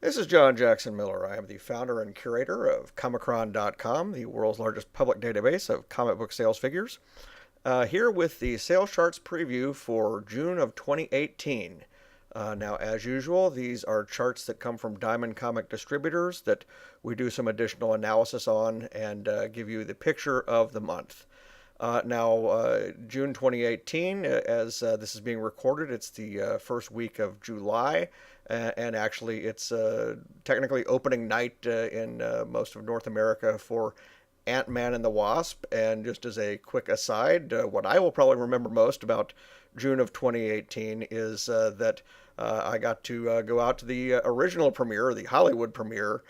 This is John Jackson Miller. I am the founder and curator of Comichron.com, the world's largest public database of comic book sales figures. Here with the sales charts preview for June of 2018. Now, as usual, these are charts that come from Diamond Comic Distributors that we do some additional analysis on and give you the picture of the month. June 2018, as this is being recorded, it's the first week of July, and actually it's technically opening night in most of North America for Ant-Man and the Wasp. And just as a quick aside, what I will probably remember most about June of 2018 is that I got to go out to the original premiere, the Hollywood premiere,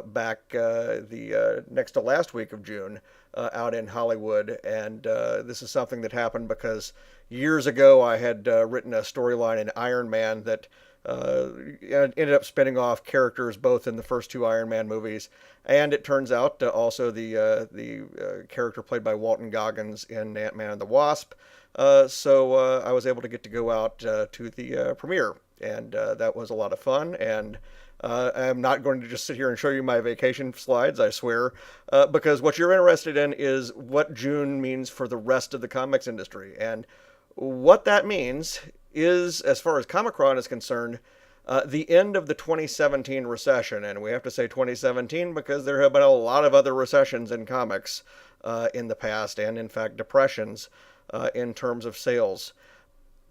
back the next to last week of June out in Hollywood. And this is something that happened because years ago I had written a storyline in Iron Man that ended up spinning off characters both in the first two Iron Man movies, and it turns out also the character played by Walton Goggins in Ant-Man and the Wasp. So I was able to get to go out to the premiere, and that was a lot of fun. And I'm not going to just sit here and show you my vacation slides, I swear, because what you're interested in is what June means for the rest of the comics industry. And what that means is, as far as Comichron is concerned, the end of the 2017 recession. And we have to say 2017 because there have been a lot of other recessions in comics in the past, and in fact depressions in terms of sales.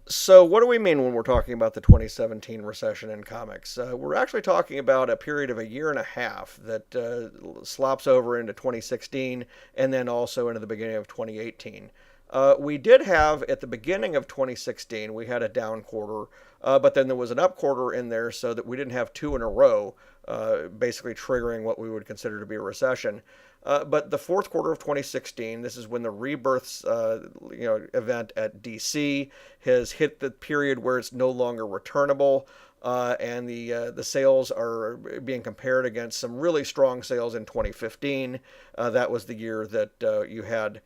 So what do we mean when we're talking about the 2017 recession in comics? We're actually talking about a period of a year and a half that slops over into 2016 and then also into the beginning of 2018. We did have, at the beginning of 2016, we had a down quarter, but then there was an up quarter in there so that we didn't have two in a row, basically triggering what we would consider to be a recession. But the fourth quarter of 2016, this is when the Rebirths event at DC has hit the period where it's no longer returnable, and the sales are being compared against some really strong sales in 2015. That was the year that you had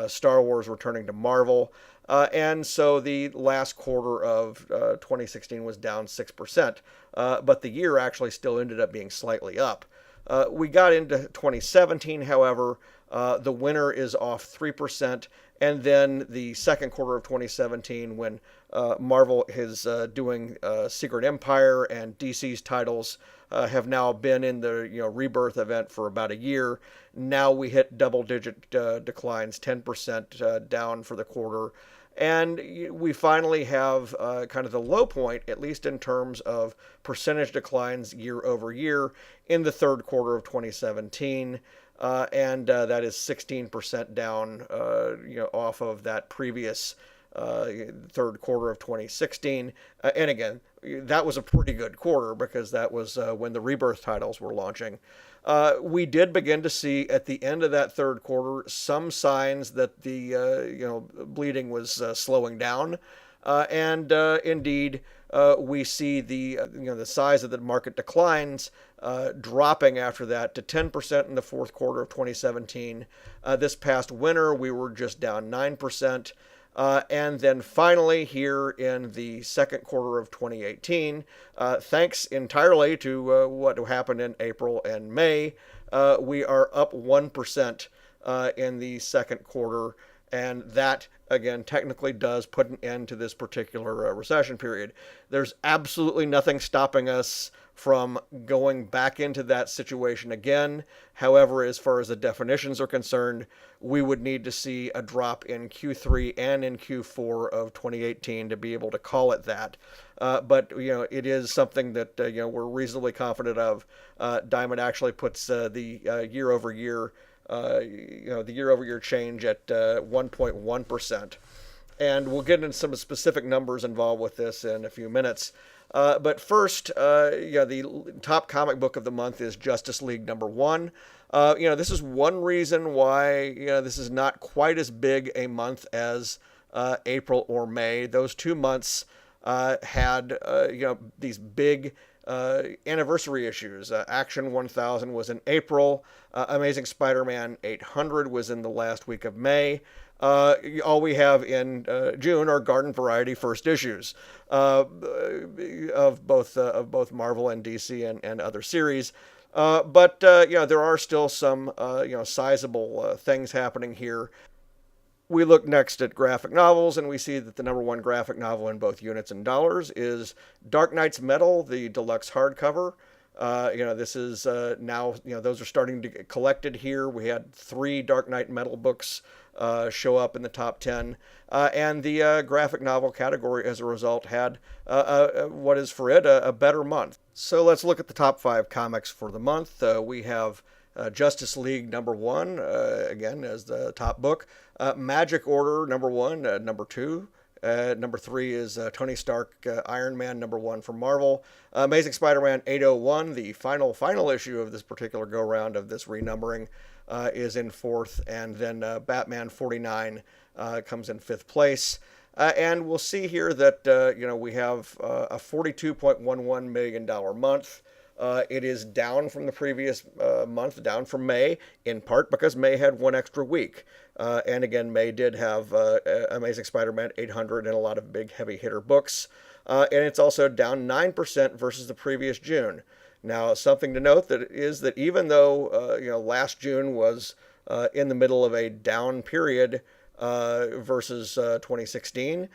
Star Wars returning to Marvel. And so the last quarter of 2016 was down 6%, but the year actually still ended up being slightly up. We got into 2017, however, the winner is off 3%, and then the second quarter of 2017, when Marvel is doing Secret Empire and DC's titles have now been in the Rebirth event for about a year. Now we hit double-digit declines, 10% down for the quarter. And we finally have kind of the low point, at least in terms of percentage declines year over year, in the third quarter of 2017. And that is 16% down off of that previous third quarter of 2016. And again, that was a pretty good quarter because that was when the Rebirth titles were launching. We did begin to see at the end of that third quarter some signs that the bleeding was slowing down, and indeed we see the size of the market declines dropping after that to 10% in the fourth quarter of 2017. This past winter we were just down 9%. And then finally here in the second quarter of 2018, thanks entirely to what happened in April and May, we are up 1% in the second quarter. And that, again, technically does put an end to this particular recession period. There's absolutely nothing stopping us from going back into that situation again. However, as far as the definitions are concerned, we would need to see a drop in Q3 and in Q4 of 2018 to be able to call it that. But it is something that we're reasonably confident of. Diamond actually puts the year-over-year change at 1.1%. And we'll get into some specific numbers involved with this in a few minutes. But first, the top comic book of the month is Justice League #1. This is one reason why this is not quite as big a month as April or May. Those 2 months had these big anniversary issues. Action 1000 was in April. Amazing Spider-Man 800 was in the last week of May. All we have in June are garden variety first issues of both Marvel and DC and other series. But there are still some sizable things happening here. We look next at graphic novels, and we see that the number one graphic novel in both units and dollars is Dark Knight's Metal, the deluxe hardcover. This is now, those are starting to get collected here. We had 3 Dark Knight Metal books show up in the top 10. And the graphic novel category, as a result, had what is for it a better month. So let's look at the top 5 comics for the month. We have Justice League #1, again, as the top book. Magic Order #1, #2. Number 3 is Tony Stark Iron Man #1 from Marvel. Amazing Spider-Man 801, the final issue of this particular go-round of this renumbering, is in 4th. And then Batman 49 comes in 5th place. And we'll see here that we have a $42.11 million month. It is down from the previous month, down from May, in part because May had 1 extra week. And again, May did have Amazing Spider-Man 800 and a lot of big heavy hitter books. And it's also down 9% versus the previous June. Now, something to note that is that even though last June was in the middle of a down period versus 2016,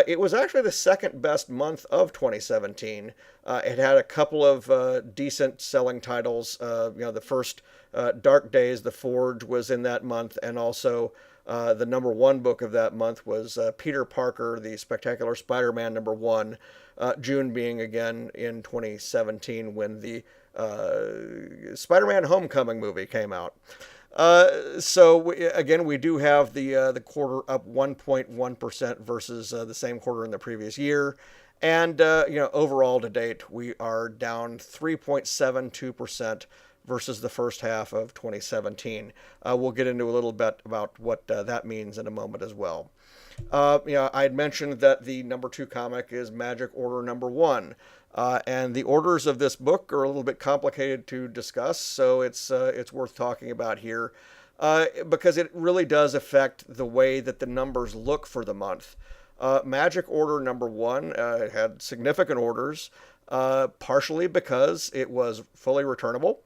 it was actually the second best month of 2017. It had a couple of decent selling titles. The first Dark Days, The Forge was in that month, and also the number 1 book of that month was Peter Parker, the Spectacular Spider-Man #1, June being again in 2017 when the Spider-Man Homecoming movie came out. Again, we do have the quarter up 1.1% versus the same quarter in the previous year. And, overall to date, we are down 3.72% versus the first half of 2017. We'll get into a little bit about what that means in a moment as well. I had mentioned that the number 2 comic is Magic Order #1. And the orders of this book are a little bit complicated to discuss, so it's worth talking about here because it really does affect the way that the numbers look for the month. Magic Order #1 had significant orders, partially because it was fully returnable.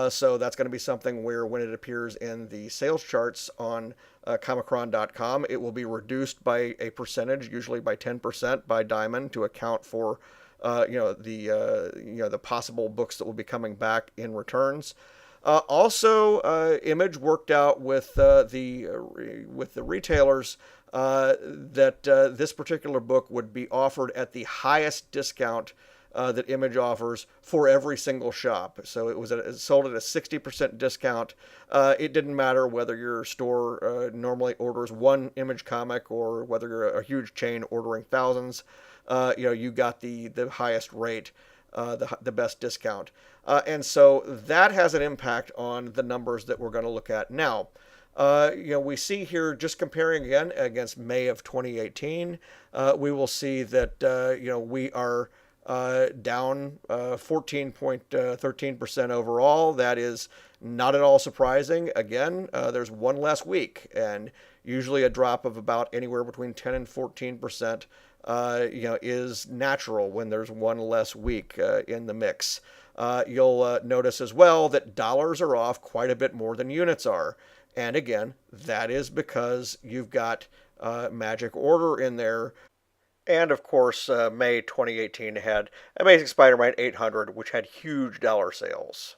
So that's going to be something where when it appears in the sales charts on Comichron.com, it will be reduced by a percentage, usually by 10% by Diamond, to account for the possible books that will be coming back in returns. Also, Image worked out with the retailers that this particular book would be offered at the highest discount that Image offers for every single shop. So it was sold at a 60% discount. It didn't matter whether your store normally orders 1 Image comic or whether you're a huge chain ordering thousands. You got the highest rate, the best discount. And so that has an impact on the numbers that we're going to look at now. We see here, just comparing again against May of 2018, we will see that, we are down 14.13% overall. That is not at all surprising. Again, there's 1 less week, and usually a drop of about anywhere between 10 and 14%, is natural when there's 1 less week in the mix. You'll notice as well that dollars are off quite a bit more than units are. And again, that is because you've got Magic Order in there. And of course, May 2018 had Amazing Spider-Man 800, which had huge dollar sales.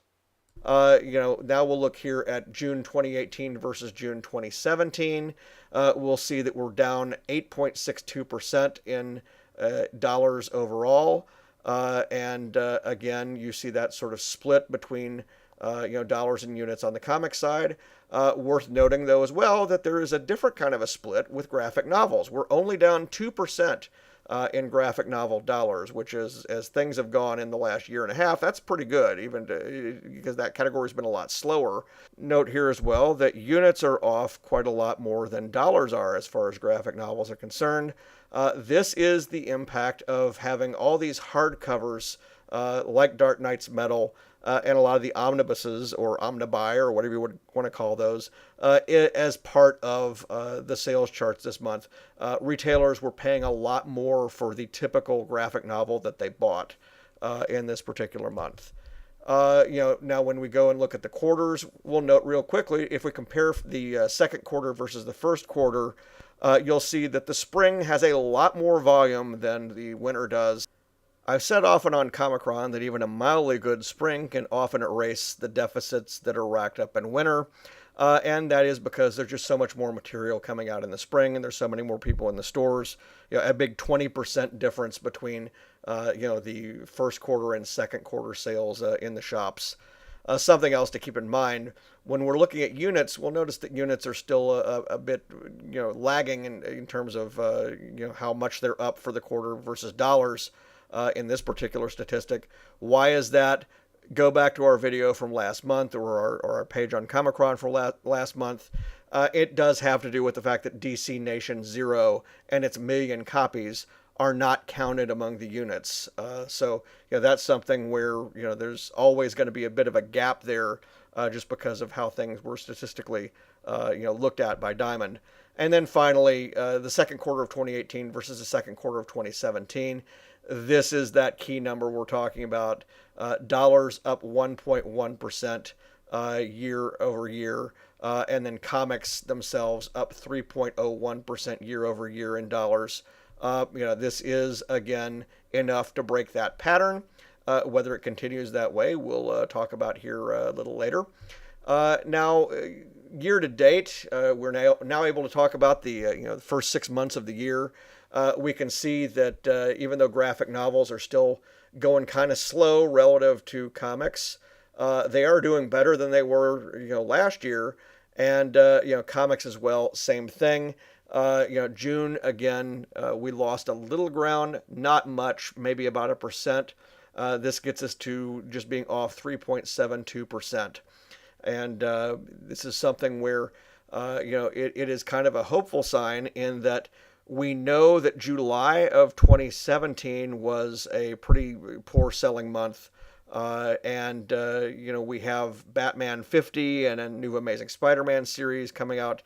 Now we'll look here at June 2018 versus June 2017. We'll see that we're down 8.62% in dollars overall. And again, you see that sort of split between dollars and units on the comic side. Worth noting, though, as well, that there is a different kind of a split with graphic novels. We're only down 2% in graphic novel dollars, which is, as things have gone in the last year and a half, that's pretty good, because that category's been a lot slower. Note here as well that units are off quite a lot more than dollars are as far as graphic novels are concerned. This is the impact of having all these hardcovers like Dark Knight's Metal, and a lot of the omnibuses or omnibuy or whatever you would want to call those, as part of the sales charts this month. Retailers were paying a lot more for the typical graphic novel that they bought in this particular month. Now when we go and look at the quarters, we'll note real quickly, if we compare the second quarter versus the first quarter, you'll see that the spring has a lot more volume than the winter does. I've said often on Comichron that even a mildly good spring can often erase the deficits that are racked up in winter. And that is because there's just so much more material coming out in the spring, and there's so many more people in the stores. A big 20% difference between the first quarter and second quarter sales in the shops. Something else to keep in mind when we're looking at units, we'll notice that units are still a bit lagging in terms of how much they're up for the quarter versus dollars in this particular statistic. Why is that? Go back to our video from last month or our page on Comichron for last month. It does have to do with the fact that DC Nation Zero and its million copies are not counted among the units. So that's something where there's always going to be a bit of a gap there just because of how things were statistically looked at by Diamond. And then finally, the second quarter of 2018 versus the second quarter of 2017. This is that key number we're talking about. Dollars up 1.1% year over year. And then comics themselves up 3.01% year over year in dollars. This is, again, enough to break that pattern. Whether it continues that way, we'll talk about here a little later. Now, year to date, we're now able to talk about the first 6 months of the year. We can see that even though graphic novels are still going kind of slow relative to comics, they are doing better than they were last year. And comics as well, same thing. June again, we lost a little ground, not much, maybe about 1%. This gets us to just being off 3.72%. And this is something where it is kind of a hopeful sign in that we know that July of 2017 was a pretty poor selling month. We have Batman 50 and a new Amazing Spider-Man series coming out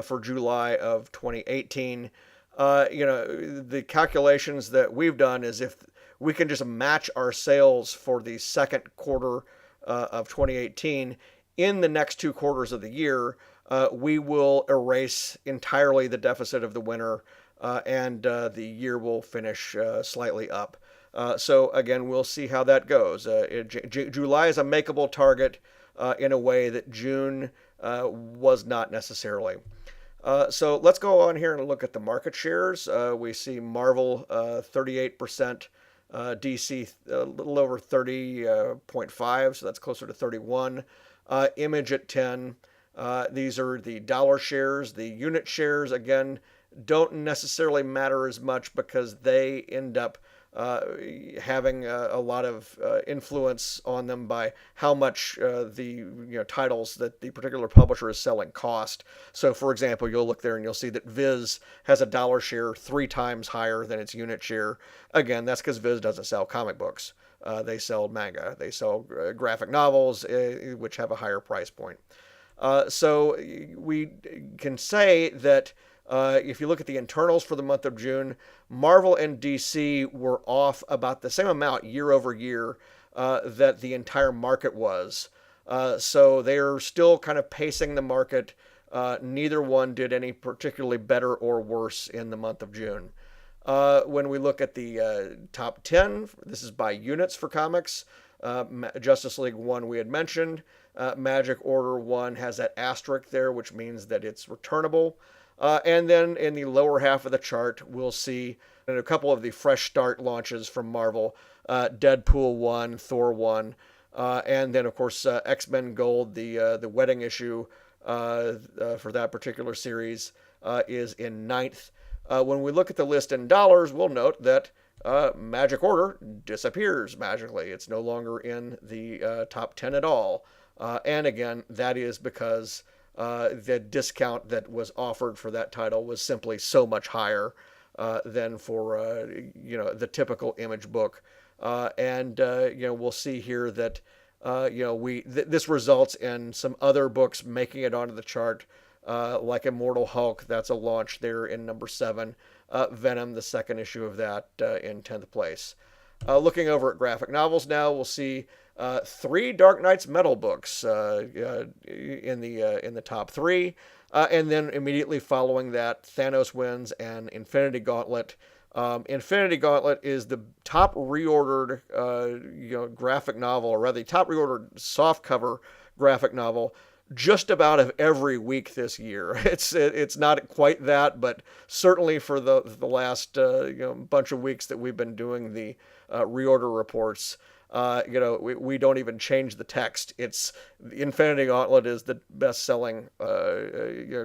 for July of 2018. The calculations that we've done is if we can just match our sales for the second quarter of 2018 in the next 2 quarters of the year, we will erase entirely the deficit of the winter, and the year will finish slightly up. So again, we'll see how that goes. July is a makeable target in a way that June was not necessarily. So let's go on here and look at the market shares. We see Marvel 38%, DC a little over 30.5, so that's closer to 31. Image at 10. These are the dollar shares. The unit shares, again, don't necessarily matter as much because they end up having a lot of influence on them by how much the titles that the particular publisher is selling cost. So, for example, you'll look there and you'll see that Viz has a dollar share 3 times higher than its unit share. Again, that's because Viz doesn't sell comic books. They sell manga. They sell graphic novels, which have a higher price point. So we can say that if you look at the internals for the month of June, Marvel and DC were off about the same amount year over year that the entire market was. So they're still kind of pacing the market. Neither one did any particularly better or worse in the month of June. When we look at the top 10, this is by units for comics. Justice League 1 we had mentioned. Magic Order 1 has that asterisk there, which means that it's returnable. And then in the lower half of the chart, we'll see a couple of the fresh start launches from Marvel. Deadpool 1, Thor 1, and then, of course, X-Men Gold, the wedding issue for that particular series, is in 9th. When we look at the list in dollars, we'll note that Magic Order disappears magically. It's no longer in the top 10 at all. And again, that is because the discount that was offered for that title was simply so much higher than for the typical Image book. And we'll see here that this results in some other books making it onto the chart, like Immortal Hulk. That's a launch there in number 7. Venom, the second issue of that, in 10th place. Looking over at graphic novels now, we'll see 3 Dark Knight's Metal books in the top 3, and then immediately following that, Thanos Wins and Infinity Gauntlet. Infinity Gauntlet is the top reordered graphic novel, or rather, the top reordered softcover graphic novel just about of every week this year. It's not quite that, but certainly for the last bunch of weeks that we've been doing the reorder reports, we don't even change the text. It's Infinity Gauntlet is the best-selling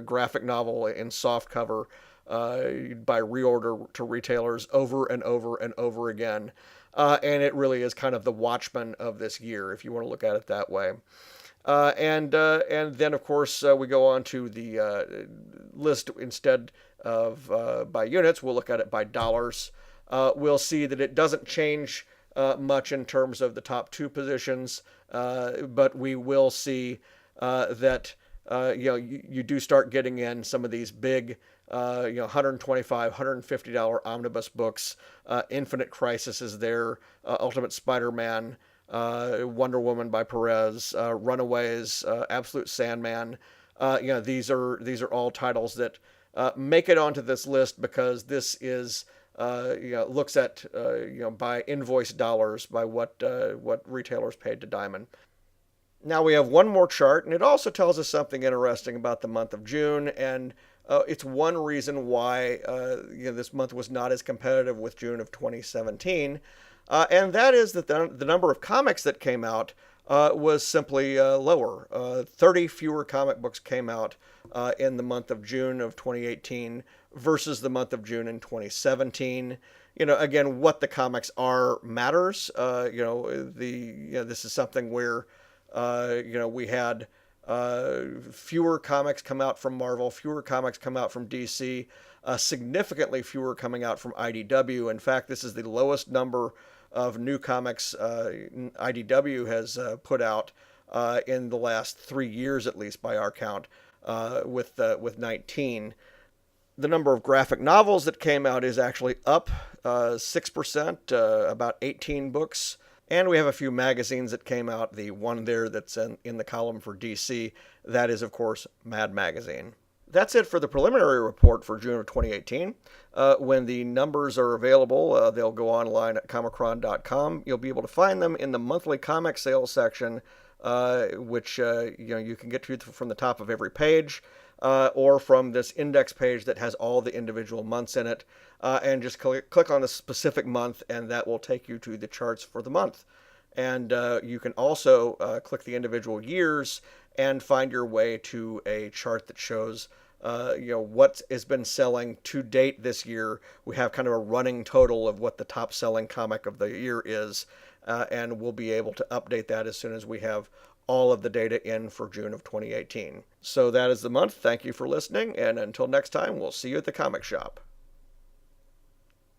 graphic novel in softcover by reorder to retailers over and over and over again, and it really is kind of the Watchmen of this year, if you want to look at it that way. And then, of course, we go on to the list. Instead of by units, we'll look at it by dollars. We'll see that it doesn't change much in terms of the top 2 positions, but we will see that you do start getting in some of these big $125, $150 omnibus books. Infinite Crisis is there. Ultimate Spider-Man. Wonder Woman by Perez, Runaways, Absolute Sandman. These are all titles that make it onto this list because this is looks at by invoice dollars, by what retailers paid to Diamond. Now we have one more chart, and it also tells us something interesting about the month of June, and it's one reason why this month was not as competitive with June of 2017. And that is that the number of comics that came out was simply lower. 30 fewer comic books came out in the month of June of 2018 versus the month of June in 2017. Again, what the comics are matters. This is something where we had fewer comics come out from Marvel, fewer comics come out from DC, significantly fewer coming out from IDW. In fact, this is the lowest number of new comics IDW has put out in the last 3 years, at least by our count, with 19. The number of graphic novels that came out is actually up 6%, about 18 books. And we have a few magazines that came out. The one there that's in the column for DC, that is, of course, Mad Magazine. That's it for the preliminary report for June of 2018. When the numbers are available, they'll go online at Comichron.com. You'll be able to find them in the monthly comic sales section, which you can get to from the top of every page, or from this index page that has all the individual months in it. And just click on the specific month, and that will take you to the charts for the month. And you can also click the individual years and find your way to a chart that shows what has been selling to date this year. We have kind of a running total of what the top selling comic of the year is, and we'll be able to update that as soon as we have all of the data in for June of 2018. So that is the month. Thank you for listening, and until next time, we'll see you at the comic shop.